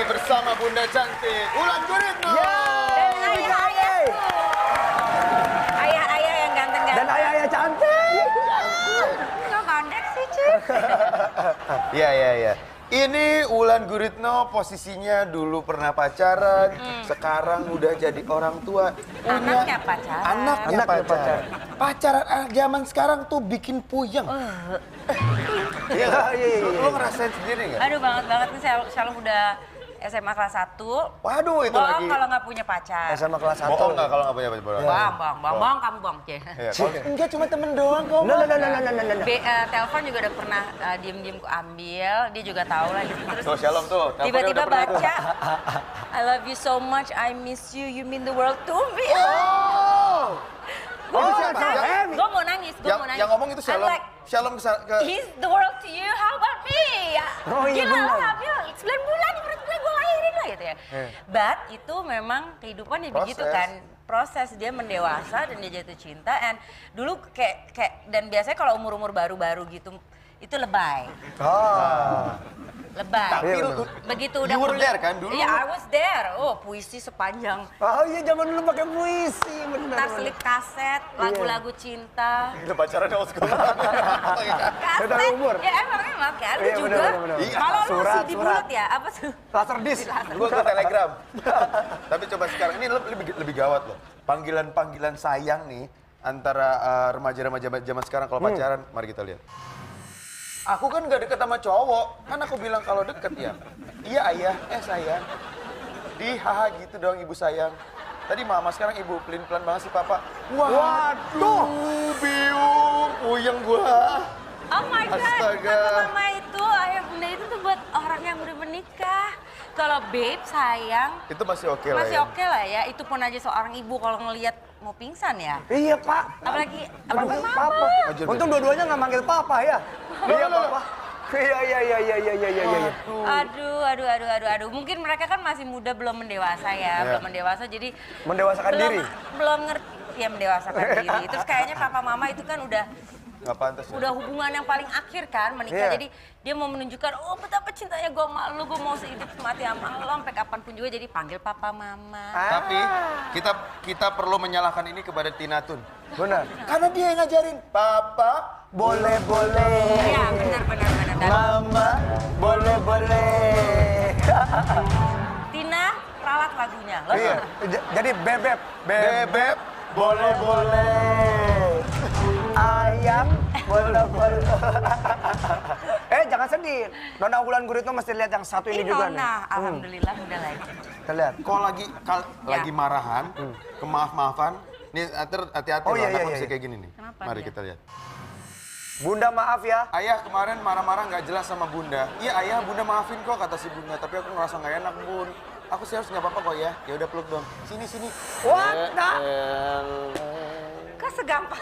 bersama Bunda Cantik, Wulan Guritno. Dan ayah-ayahku. Ayah-ayah yang ganteng-ganteng. Dan ayah-ayah cantik. Kok kondek sih, cuy? Iya. Ini Wulan Guritno posisinya dulu pernah pacaran, sekarang udah jadi orang tua. Anaknya pacaran. Anaknya pacaran. Pacaran zaman sekarang tuh bikin puyeng. Iya nggak? Lo ngerasain sendiri nggak? Aduh banget nih Shalom udah SMA kelas 1. Waduh itu Bohong lagi. kalau nggak punya pacar. SMA kelas 1. Bohong nggak kalau nggak punya pacar? Bang, kamu bang. Iya, enggak cuma temen doang kok. No. Telepon juga udah pernah diem-diem ku ambil, dia juga tahu lah gitu. Terus Tuh Shalom tuh. teleponnya tiba-tiba udah pernah baca, tuh. I love you so much, I miss you, you mean the world to me. Oh! Gue Oh, mau siapa? nangis, gue mau nangis. Yang ngomong itu Shalom. I'm like, Shalom ke he's the world to you, how about me? Oh, iya Gila benar. lah, Bil, 9 bulan menurut gue lahirin lah gitu ya. But itu memang kehidupan ya begitu Proses. kan. Proses dia mendewasa dan dia jatuh cinta. And dulu kayak dan biasanya kalau umur-umur baru-baru gitu itu lebay. Lebay. Tapi Iya, lu Begitu udah you were there kan dulu? Iya, I was there. Oh, puisi sepanjang. Oh iya, zaman dulu pakai puisi, benar. Ntar selip kaset, lagu-lagu cinta. Gila pacaran old school. Kaset. Beda umur. Ya emang kan, lu Iya, juga. bener. Iya, Kalau lu surat, CD surat. bulat ya, apa tuh? Laserdisc. Gua telegram. Tapi coba sekarang ini lebih gawat loh. Panggilan sayang nih antara remaja-remaja zaman sekarang kalau pacaran, mari kita lihat. Aku kan gak deket sama cowok, kan aku bilang kalau deket ya. Iya ayah, sayang. Di haha gitu dong ibu sayang. Tadi mama, sekarang ibu, pelin-pelan banget sih papa. Waduh, biung, puyeng gua. Oh my God, Astaga. mama itu, ayah bunda itu tuh buat orang yang udah menikah. Kalau babe sayang, Itu masih oke lah masih ya. oke lah ya. Itu pun aja seorang ibu kalau ngelihat mau pingsan ya. Iya, Pak. Apalagi mama. Papa. Ajar, Untung dua-duanya nggak manggil Papa ya. Iya, loh. Papa. Iya. Aduh. Mungkin mereka kan masih muda, belum mendewasa ya. Iya. Belum mendewasa, jadi Mendewasakan diri. belum ngerti ya mendewasakan diri. Terus kayaknya papa mama itu kan udah Gak pantas ya. hubungan yang paling akhir kan menikah. Iya. Jadi dia mau menunjukkan, oh betapa cintanya gue sama lu, gue mau sehidup semati sama lu sampai kapanpun juga, jadi panggil papa mama. Tapi kita perlu menyalahkan ini kepada Tina Tun. Benar. Karena dia yang ngajarin, papa Boleh. Iya benar. Mama, boleh. Tina ralat lagunya. Lo Iya. Jadi bebek. bebek Boleh. Ayam, boleh. Jangan sedih. Nona Wulan Guritno mesti lihat yang satu ini juga nih. Nona, alhamdulillah udah lagi. Kita lihat. Kok lagi marahan, kemaaf-maafan. Nih hati-hati Oh, loh, iya, anak iya, bisa iya. kayak gini nih. Kenapa Mari dia? kita lihat. Bunda maaf ya. Ayah kemarin marah-marah nggak jelas sama bunda. Iya ayah, bunda maafin kok kata si bunda. Tapi aku ngerasa nggak enak bun. Aku sih harus nggak apa-apa kok ya. Ya udah peluk dong. Sini. What? Nah. Kok segampang?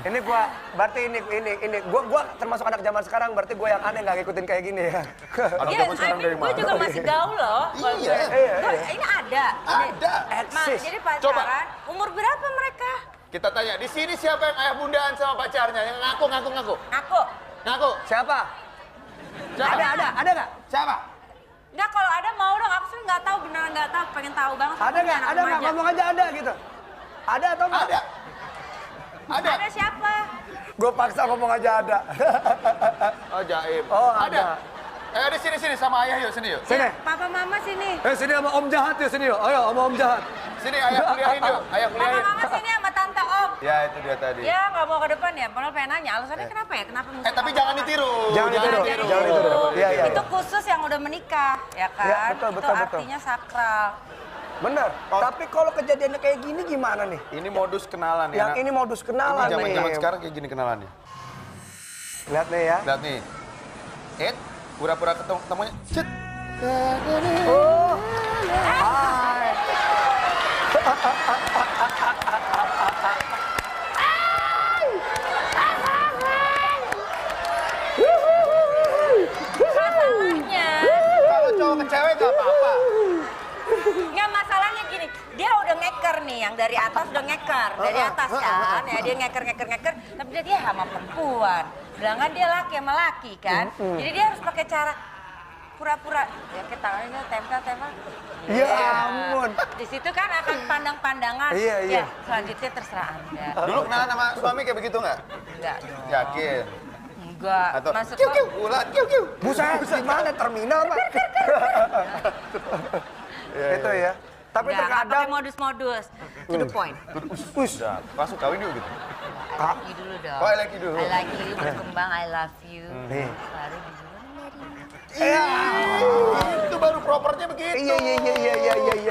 Ini berarti ini gua termasuk anak zaman sekarang, berarti gua yang aneh nggak ngikutin kayak gini ya. Anak Iya, zaman sekarang dari gue mana? juga masih gaul loh. Kalau Iya. Ini ada. Ada. Eksis. Jadi pacaran, umur berapa mereka? Kita tanya, di sini siapa yang ayah bundaan sama pacarnya? Yang ngaku. Aku. Ngaku. Siapa? Siapa? Ada nggak? Siapa? Nggak, kalau ada mau dong. Aku sih nggak tahu, beneran nggak tahu. Pengen tahu banget. Ada Aku punya nggak? anak Ada nggak? remaja. Ngomong aja ada gitu. Ada atau nggak? Ada. Ada siapa? Gue paksa ngomong aja ada. Oh jaib. Oh, ada. Di sini sama ayah yuk, sini yuk. Sini. Ya, papa mama sini. Sini sama Om Jahat ya sini yuk. Ayo sama Om Jahat. Sini ayah kuliahin yuk. Ayah Papa kuliahin. mama sini sama tante om. Ya itu dia tadi. Ya nggak mau ke depan ya. Padahal pengen nanya. Alasannya kenapa ya? Kenapa musuh Tapi papa jangan mama? ditiru. Jangan ditiru. Jangan ditiru. Iya. Itu khusus yang udah menikah, ya kan? Ya, betul. Itu artinya sakral. Bener. Tapi kalau kejadiannya kayak gini gimana nih? Ini modus kenalan ya. Yang ini modus kenalan Ini zaman nih. sekarang kayak gini kenalannya. Lihat nih ya. Lihat nih. Pura-pura ketemunya. Cet. Oh. Hai. Masalahnya, Kalau cowok ke cewek nggak apa-apa. nggak masalahnya gini, dia udah ngeker nih, yang dari atas udah ngeker, dari atas kan, ya dia ngeker, tapi dia sama perempuan, bilang kan dia laki sama laki kan, jadi dia harus pakai cara, pura-pura. Ya kita tangannya tempel. Ya ampun. Di situ kan akan pandang-pandangan. Iya. Ya, selanjutnya terserah Anda. Dulu kenalan sama suami kayak begitu nggak? Enggak dong. Yakin? Enggak. Atau Maksud kiu lo, kiu, ulat kiu kiu. Buset, di mana terminal, Pak? Itu ya. Tapi enggak pakai terkadang modus-modus. To the point. Udah, langsung kawin yuk gitu. I like you dulu dong. Oh, I like you dulu. I like you, berkembang, I love you. Nih. Baru duluan marry. Itu baru propernya begitu. Iya. I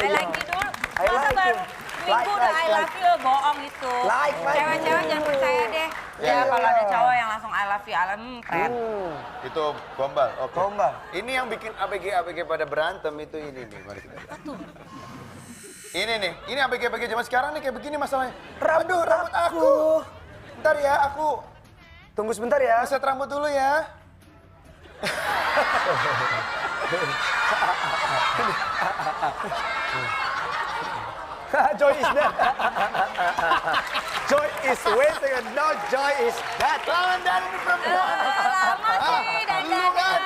like you dulu. I Masa like baru you. minggu udah I love you, bohong itu. Like. Cewek-cewek jangan percaya deh. Ya kalau ada cowok yang langsung I love you, keren. Itu gombal. Oke. Gombal. Ini yang bikin ABG pada berantem itu ini nih. Mari kita lihat. Ini nih, ini ABG zaman sekarang nih kayak begini masalahnya. Aduh, rambut aku. Bentar ya, aku Tunggu sebentar ya. set rambut dulu ya. Joy is dead. Joy is waiting and now Joy is dead. Lawan dan ini perempuan. Lama sih Lu dandannya. kan?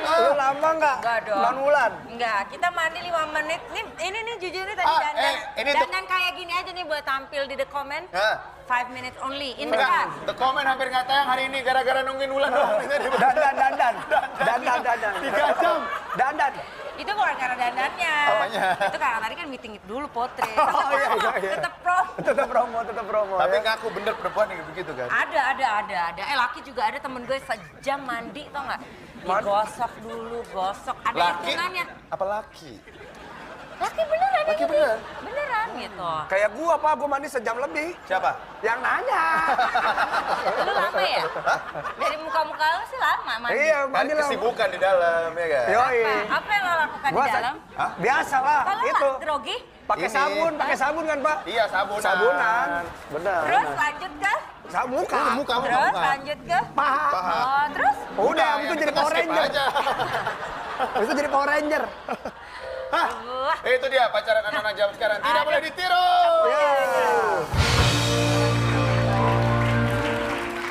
Lu lama nggak? Enggak dong. 9 bulan. Enggak, kita mandi 5 menit. Ini jujur nih tadi Ah, dandan. ini tuh- Dandan kayak gini aja nih buat tampil di the comment. Hah? 5 minutes only. In the Enggak, car. The Comment hampir nggak tayang hari ini gara-gara nungguin Wulan doang. Dandan. 3 jam. Dandan. Itu bukan karena dandannya. Apanya? Itu karena tadi kan meeting dulu potret. Oh, iya. Tetap pro. Tetap promo Tapi ya. ngaku bener perempuan yang begitu kan? Ada. Laki juga ada temen gue sejam mandi tau nggak? Digosok dulu, gosok. Ada Laki? hitungannya. Apa laki? Laki beneran Laki ini. beneran? Beneran gitu. Kayak gua apa? Gua mandi sejam lebih. Siapa? Yang nanya. Lu lama ya? Dari muka-muka lu sih lama mandi. Iya, Kan mandi lama. kesibukan di dalam ya kan? Yoi. Apa yang lo lakukan Gua di dalam? Hah? Biasa lah, Kalau itu. nggak grogi, Pakai Ini. sabun kan, Pak? Iya, sabunan. Sabunan. Benar. terus lanjut ke? Muka. Muka. Terus lanjut ke? Paha. Oh, terus? Udah, yang itu jadi kita Power skip Ranger. aja. Itu jadi Power Ranger. Hah? Wah. Itu dia pacaran anak-anak zaman sekarang. Tidak Aduh. boleh ditiru.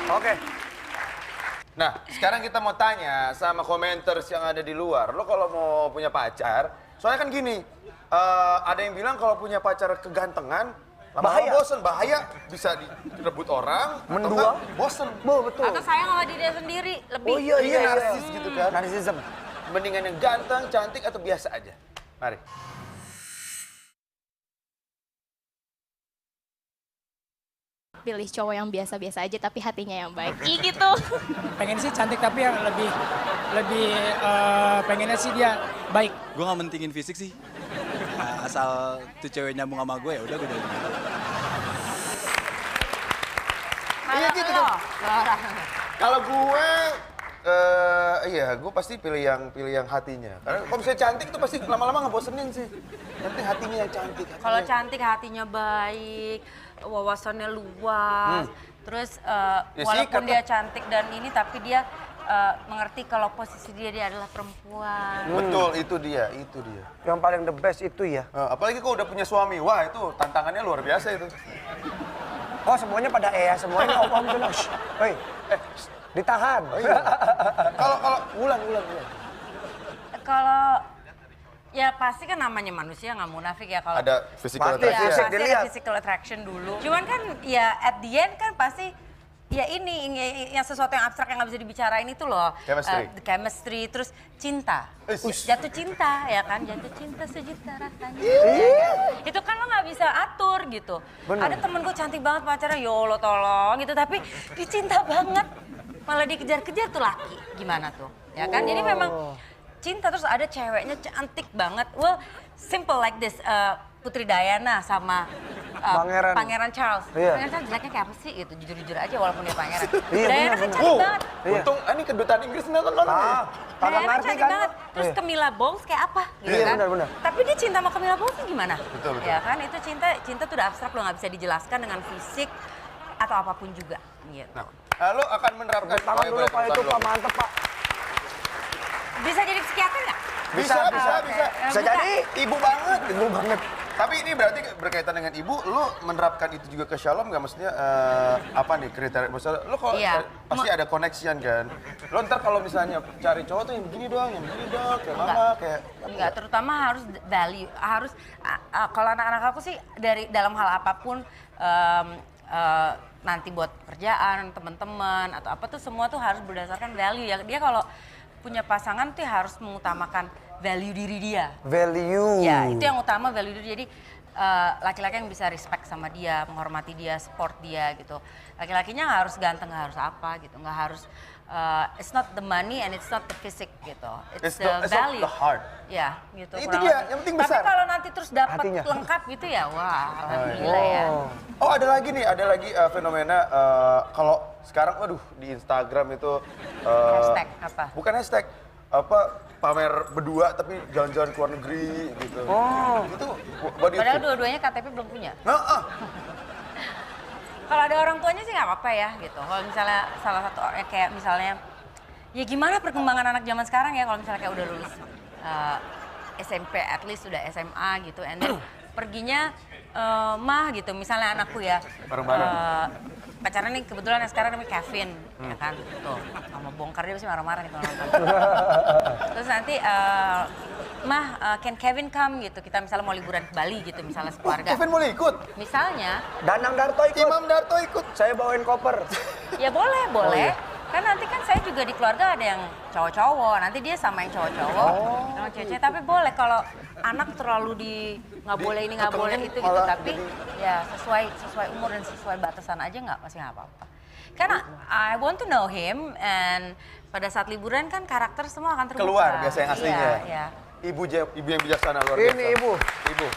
Oke. Nah, sekarang kita mau tanya sama komenters yang ada di luar. Lo kalau mau punya pacar, soalnya kan gini, ada yang bilang kalau punya pacar kegantengan, lama-lama Bahaya. bosen, bahaya. Bisa direbut orang, atau Mendua. enggak, bosen. Betul. Atau sayang sama diri dia sendiri lebih. Oh iya. narsis gitu kan. Narsism. Mendingan yang ganteng, cantik, atau biasa aja? Mari. Pilih cowok yang biasa-biasa aja tapi hatinya yang baik. Ih gitu. Pengen sih cantik tapi yang lebih pengennya sih dia baik. Gue gak mentingin fisik sih. Nah, asal tuh cewek nyambung sama gue ya udah gue udah. Kalau gitu lo, kan. Laura. Kalau gue, gue pasti pilih yang hatinya. Karena kalau misalnya cantik tuh pasti lama-lama ngebosenin sih. Nanti hatinya yang cantik. Kalau cantik hatinya baik, wawasannya luas, terus Ya, walaupun sikat dia lah. cantik dan ini tapi dia mengerti kalau posisi dia adalah perempuan. Betul, itu dia. Yang paling the best itu ya. Apalagi kalau udah punya suami, wah itu tantangannya luar biasa itu. Oh semuanya pada ya, semuanya om dulu. Hei, ditahan. Kalau Wulan. Kalau ya pasti kan namanya manusia nggak munafik ya kalau Ada physical Pasti, ya, attraction. fisik pasti dilihat. ada physical attraction dulu. Cuman kan ya at the end kan pasti ya ini yang sesuatu yang abstrak yang nggak bisa dibicarain itu loh. Chemistry. The chemistry, terus cinta. Ush. Jatuh cinta ya kan, jatuh cinta sejuta rasanya. Ya kan? Itu kan lo nggak bisa atur gitu. Bener. Ada temen gue cantik banget pacarnya, ya Allah tolong gitu. Tapi dicinta banget, malah dikejar-kejar tuh laki. Gimana tuh? Ya kan, jadi memang cinta terus ada ceweknya cantik banget. Well, simple like this. Putri Diana sama Pangeran. Charles. Iya. Pangeran Charles jeleknya kayak apa sih gitu, jujur-jujur aja walaupun dia pangeran. Iya, Diana benar, kan benar. cantik banget. Iya. Untung ini kedutaan Inggris nonton nih. Kagak Diana ngerti cantik kan? banget. Terus Iya. Camilla Bowles kayak apa gitu Iya, kan. benar. Tapi dia cinta sama Camilla Bowles tuh gimana? Betul. Ya kan, itu cinta tuh udah abstrak, lo nggak bisa dijelaskan dengan fisik atau apapun juga. Gitu. Nah, lo akan menerapkan. Tangan dulu Pak itu Pak, mantep Pak. Bisa jadi psikiater nggak? Bisa. Bisa Bisa jadi Ibu banget. ibu banget. Tapi ini berarti berkaitan dengan ibu, lu menerapkan itu juga ke Shalom nggak? Maksudnya apa nih kriteria? Maksudnya lu kalau Iya. pasti ada connection kan? Lu ntar kalau misalnya cari cowok tuh yang begini doang, kayak mama, kayak... Enggak, terutama harus value, harus kalau anak-anak aku sih dari dalam hal apapun nanti buat kerjaan, teman-teman atau apa tuh semua tuh harus berdasarkan value ya. Dia kalau punya pasangan tuh harus mengutamakan value diri dia. Value. Ya, itu yang utama value diri. Jadi laki-laki yang bisa respect sama dia, menghormati dia, support dia gitu. Laki-lakinya nggak harus ganteng, nggak harus apa gitu, nggak harus it's not the money and it's not the physique gitu. It's the not value. the heart. Ya, gitu. Itu kurang dia, lebih. yang penting Tapi besar. kalau nanti terus dapat Hatinya. lengkap gitu ya, wah alhamdulillah ya. Oh ada lagi nih, fenomena kalau sekarang waduh di Instagram itu... Hashtag apa? Bukan hashtag, pamer berdua tapi jalan-jalan ke luar negeri gitu. Itu what do you Padahal think? dua-duanya KTP belum punya. Nah, Kalau ada orang tuanya sih nggak apa-apa ya gitu. Kalau misalnya salah satu orang kayak misalnya, ya gimana perkembangan anak zaman sekarang ya kalau misalnya kayak udah lulus SMP, at least udah SMA gitu, and then perginya mah gitu. Misalnya anakku ya, Bareng-bareng. pacarnya nih kebetulan yang sekarang namanya Kevin, ya kan, tuh mau bongkar dia pasti marah-marah nih kalau nonton. Terus nanti can Kevin come gitu, kita misalnya mau liburan ke Bali gitu, misalnya sekeluarga. Kevin boleh ikut? Misalnya, Danang Darto ikut. Imam Darto ikut. Saya bawain koper. ya boleh. Kan nanti kan saya juga di keluarga ada yang cowok-cowok, nanti dia sama yang cowok-cowok, sama cewek-cewek. Tapi boleh kalau anak terlalu nggak boleh ini nggak boleh itu gitu. malah Tapi ya sesuai umur dan sesuai batasan aja masih nggak apa-apa. Karena I want to know him and pada saat liburan kan karakter semua akan terbuka. Keluar biasa yang aslinya. Iya. Ibu yang bijaksana luar biasa. Ini ibu. Ibu.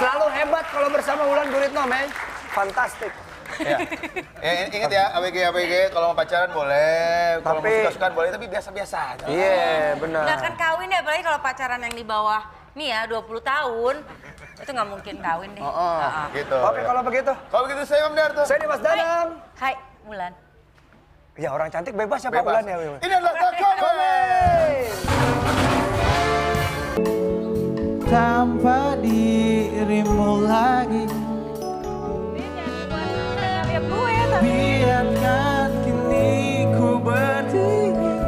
Selalu hebat kalau bersama Wulan Guritno, men. Fantastik. Ya. Ingat ya, ABG kalau mau pacaran boleh, kalau mau Tapi- suka-sukaan boleh, tapi biasa-biasa aja. Iya, benar. Nggak akan kawin ya, apalagi kalau pacaran yang di bawah nih ya 20 tahun, itu nggak mungkin kawin deh. Gitu. Oke, ya. kalau begitu. Kalau begitu saya Imam Darto. Saya Dimas Danang. Hai, Wulan. Ya, orang cantik bebas siapa Bebas. Wulan ya, Wiwi? Ini adalah Komen. Tanpa dirimu lagi, biarkan kini ku berdiri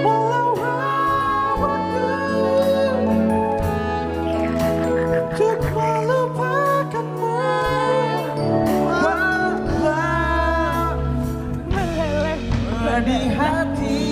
walau waktu untuk melupakanmu, walau meleleh di hati.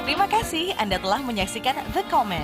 Terima kasih Anda telah menyaksikan The Comment.